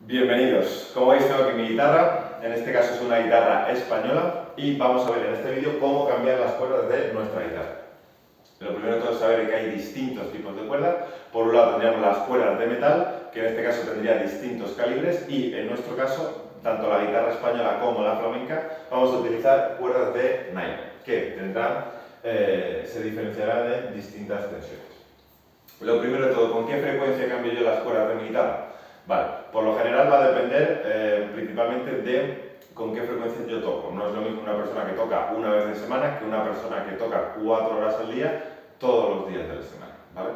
Bienvenidos. Como veis tengo aquí mi guitarra, en este caso es una guitarra española y vamos a ver en este vídeo cómo cambiar las cuerdas de nuestra guitarra. Lo primero de todo es saber que hay distintos tipos de cuerdas. Por un lado tendríamos las cuerdas de metal, que en este caso tendría distintos calibres, y en nuestro caso, tanto la guitarra española como la flamenca, vamos a utilizar cuerdas de nylon, que se diferenciarán en distintas tensiones. Lo primero de todo, ¿con qué frecuencia cambio yo las cuerdas de mi guitarra? Vale, por lo general va a depender principalmente de con qué frecuencia yo toco. No es lo mismo una persona que toca una vez en semana que una persona que toca 4 horas al día todos los días de la semana, ¿vale?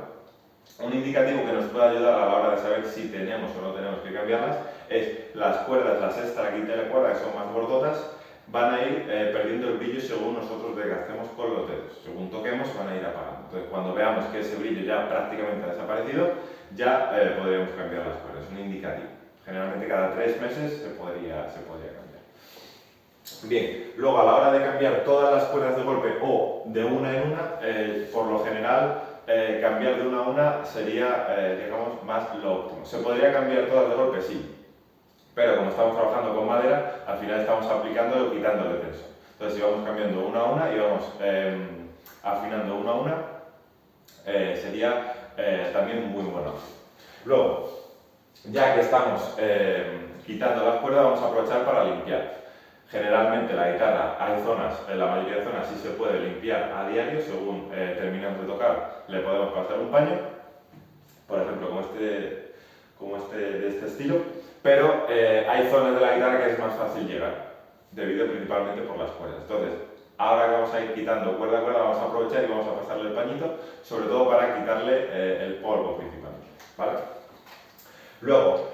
Un indicativo que nos puede ayudar a la hora de saber si tenemos o no tenemos que cambiarlas es las cuerdas, la sexta, la quinta y la cuarta, que son más gordotas, van a ir perdiendo el brillo según nosotros desgastemos con los dedos. Según toquemos van a ir apagando. Entonces cuando veamos que ese brillo ya prácticamente ha desaparecido, ya podríamos cambiar las cuerdas. Es un indicativo. Generalmente cada 3 meses se podría cambiar. Bien, luego a la hora de cambiar todas las cuerdas de golpe o de una en una, por lo general cambiar de una a una sería, digamos, más lo óptimo. ¿Se podría cambiar todas de golpe? Sí. Pero como estamos trabajando con madera, al final estamos aplicando o quitándole tensión. Entonces, si vamos cambiando una a una y vamos afinando una a una, sería también muy bueno. Luego, ya que estamos quitando las cuerdas, vamos a aprovechar para limpiar. Generalmente la guitarra, hay zonas, en la mayoría de zonas sí se puede limpiar a diario, según terminamos de tocar, le podemos pasar un paño, por ejemplo, como este de este estilo, pero hay zonas de la guitarra que es más fácil llegar, debido principalmente por las cuerdas. Entonces, ahora que vamos a ir quitando cuerda a cuerda, vamos a aprovechar y vamos a pasarle el pañito, sobre todo para quitarle el polvo principalmente, ¿vale? Luego,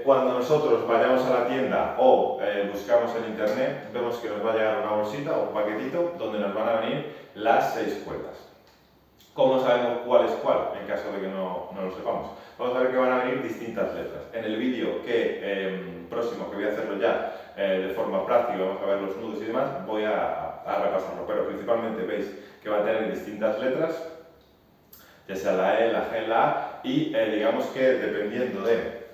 cuando nosotros vayamos a la tienda o buscamos en internet, vemos que nos va a llegar una bolsita o un paquetito donde nos van a venir las 6 cuerdas. ¿Cómo sabemos cuál es cuál, en caso de que no lo sepamos? Vamos a ver que van a venir distintas letras. En el vídeo próximo, que voy a hacerlo ya de forma práctica, vamos a ver los nudos y demás, voy a repasarlo, pero principalmente veis que va a tener distintas letras, ya sea la E, la G, la A, y digamos que dependiendo de...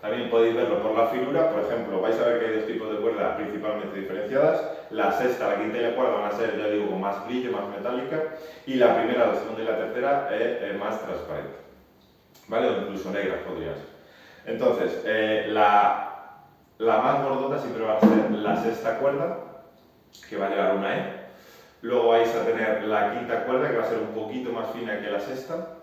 También podéis verlo por la finura, por ejemplo, vais a ver que hay dos tipos de cuerdas principalmente diferenciadas. La sexta, la quinta y la cuarta van a ser, ya digo, con más brillo, más metálica, y la primera, la segunda y la tercera es más transparente, ¿vale? O incluso negras podría ser. Entonces, la más gordota siempre va a ser la sexta cuerda, que va a llevar una E. Luego vais a tener la quinta cuerda, que va a ser un poquito más fina que la sexta.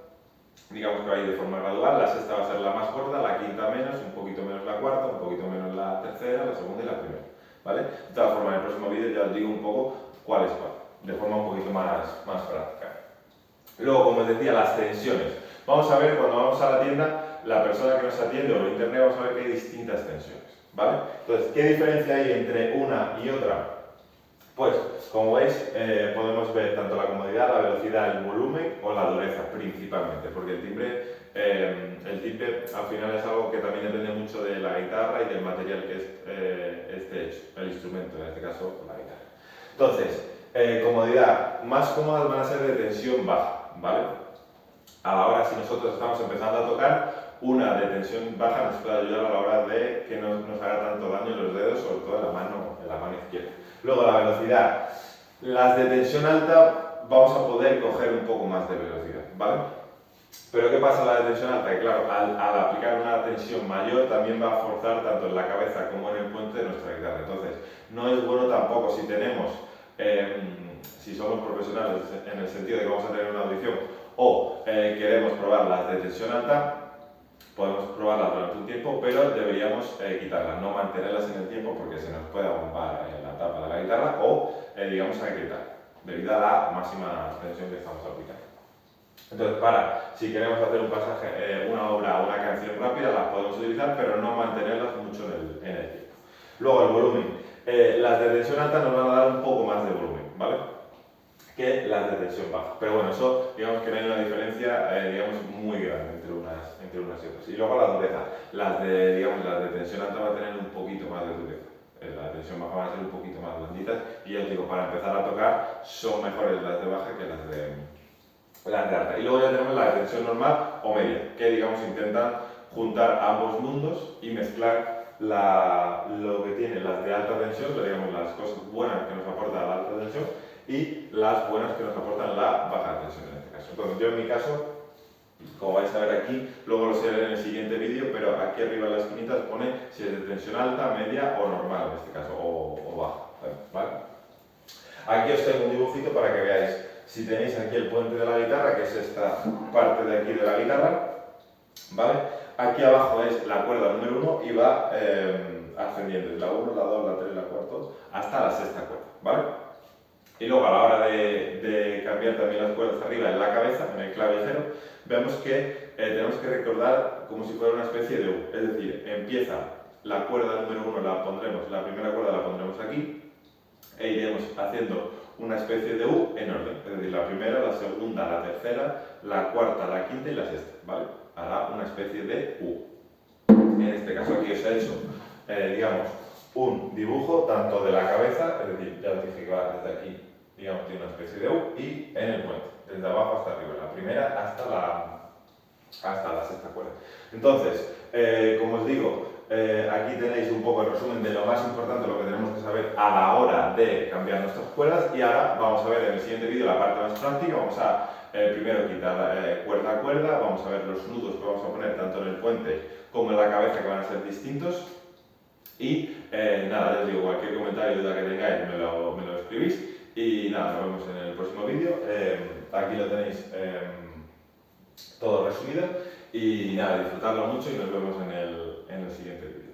Digamos que va a ir de forma gradual, la sexta va a ser la más gorda, la quinta menos, un poquito menos la cuarta, un poquito menos la tercera, la segunda y la primera, ¿vale? De todas formas, en el próximo vídeo ya os digo un poco cuál es cuál, de forma un poquito más práctica. Luego, como os decía, las tensiones. Vamos a ver, cuando vamos a la tienda, la persona que nos atiende o en internet, vamos a ver que hay distintas tensiones, ¿vale? Entonces, ¿qué diferencia hay entre una y otra? Pues, como veis, podemos ver tanto la comodidad, la velocidad, el volumen o la dureza principalmente, porque el timbre al final es algo que también depende mucho de la guitarra y del material que esté hecho, el instrumento, en este caso la guitarra. Entonces, comodidad, más cómodas van a ser de tensión baja, ¿vale? A la hora, si nosotros estamos empezando a tocar, una de tensión baja nos puede ayudar a la hora de que no nos haga tanto daño en los dedos, sobre todo en la mano izquierda. Luego la velocidad. Las de tensión alta vamos a poder coger un poco más de velocidad, ¿vale? Pero ¿qué pasa en la de tensión alta? Que claro, al aplicar una tensión mayor también va a forzar tanto en la cabeza como en el puente de nuestra guitarra. Entonces, no es bueno tampoco si tenemos, si somos profesionales en el sentido de que vamos a tener una audición o queremos probar las de tensión alta, podemos probarlas durante un tiempo, pero deberíamos quitarlas, no mantenerlas en el tiempo porque se nos puede bombar la tapa de la guitarra o, digamos, agrietar, debido a la máxima tensión que estamos aplicando. Entonces, si queremos hacer un pasaje, una obra o una canción rápida, las podemos utilizar, pero no mantenerlas mucho en el tiempo. Luego, el volumen. Las de tensión alta nos van a dar un poco más de volumen, ¿vale? Que las de tensión baja. Pero bueno, eso digamos que no hay una diferencia digamos, muy grande entre unas y otras. Y luego la dureza. Las de tensión alta van a tener un poquito más de dureza. Las de tensión baja van a ser un poquito más blanditas. Y ya os digo, para empezar a tocar son mejores las de baja que las de alta. Y luego ya tenemos la de tensión normal o media, que digamos intentan juntar ambos mundos y mezclar lo que tiene las de alta tensión, digamos las cosas buenas que nos aporta la alta tensión y las buenas que nos aportan la baja tensión en este caso. Entonces yo en mi caso, como vais a ver aquí, luego lo sé en el siguiente vídeo, pero aquí arriba en la esquinita pone si es de tensión alta, media o normal en este caso, o baja, ¿vale? Aquí os tengo un dibujito para que veáis, si tenéis aquí el puente de la guitarra, que es esta parte de aquí de la guitarra, ¿vale? Aquí abajo es la cuerda número 1 y va ascendiendo, es la 1, la 2, la 3, la 4, hasta la sexta cuerda, ¿vale? Y luego a la hora de cambiar también las cuerdas arriba en la cabeza, en el clavijero, vemos que tenemos que recordar como si fuera una especie de U, es decir, empieza la cuerda número 1, la primera cuerda la pondremos aquí, e iremos haciendo una especie de U en orden, es decir, la primera, la segunda, la tercera, la cuarta, la quinta y la sexta, ¿vale? Hará una especie de U. En este caso aquí os he hecho, digamos, un dibujo tanto de la cabeza, es decir, ya os dije que va desde aquí, digamos, tiene una especie de U, y en el puente, desde abajo hasta arriba, la primera hasta la sexta cuerda. Entonces, como os digo, aquí tenéis un poco el resumen de lo más importante, lo que tenemos que saber a la hora de cambiar nuestras cuerdas, y ahora vamos a ver en el siguiente vídeo la parte más práctica. Vamos a primero quitar cuerda a cuerda, vamos a ver los nudos que vamos a poner tanto en el puente como en la cabeza, que van a ser distintos, y nada, ya os digo, cualquier comentario o duda que tengáis me lo escribís, y nada, nos vemos en el próximo vídeo. Aquí lo tenéis todo resumido, y nada, disfrutadlo mucho y nos vemos en el siguiente vídeo.